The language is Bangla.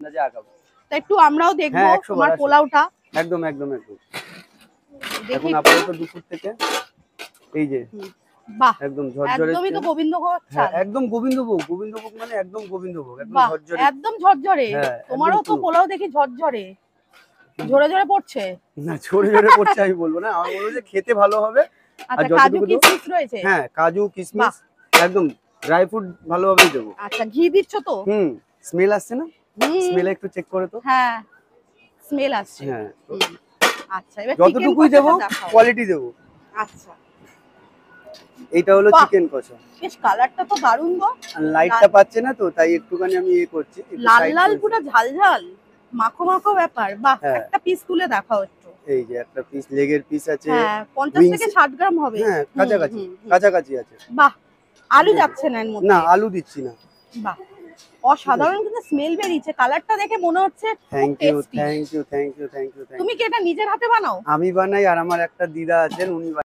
আন্দাজে আগাবো। তা একটু আমরাও দেখবো হ্যাঁ, 100 তোমার বার, পোলাওটা। একদম একদম একদম। দেখি এখন আপাতত দুপুর থেকে এই যে বাহ, একদম ঝরঝরে, একদমই তো গোবিন্দভোগ হ্যাঁ চাল। একদম গোবিন্দভোগ। গোবিন্দভোগ মানে একদম গোবিন্দভোগ, একদম বাহ, ঝরঝরে, একদম ঝরঝরে। হ্যাঁ তোমারও তো পোলাও দেখি ঝরঝরে, ঝরে ঝরে পড়ছে। না ঝরে ঝরে পড়ছে আমি বলবো না, আমার বলবো যে খেতে ভালো হবে। আর আচ্ছা, কাজু যতটুকু দেবো, কিশমিশ রয়েছে? হ্যাঁ কাজু কিশমিশ একদম ড্রাই ফ্রুট ভালোভাবেই দেবো। আচ্ছা, ঘি দিচ্ছ তো? স্মেল আসছে না? স্মেল একটু চেক করে তো। হ্যাঁ, স্মেল আসছে। হ্যাঁ, আচ্ছা, এবার যতটুকুই দেবো কোয়ালিটি দেবো। আচ্ছা, এইটা হলো চিকেন কষা। বেশ কালারটা তো দারুণ গো। লাইটটা পাচ্ছে না তো তাই একটুখানি আমি করছি, লাল লাল পুরো ঝাল ঝাল মাখো মাখো ব্যাপার। বাহ, একটা পিস তুলে দেখাও একটু। এই যে একটা পিস লেগের পিস আছে। হ্যাঁ, 50 থেকে 60 গ্রাম হবে। হ্যাঁ, কাছাকাছি কাছাকাছি আছে। বাহ, আলু যাচ্ছে না এর মধ্যে? না, আলু দিচ্ছি না। বাহ, অসাধারণ কিন্তু স্মেল বেরিয়েছে। কালারটা দেখে মনে হচ্ছে thank you thank you thank you thank you. তুমি কি এটা নিজের হাতে বানাও? আমি বানাই, আর আমার একটা দিদা আছেন উনি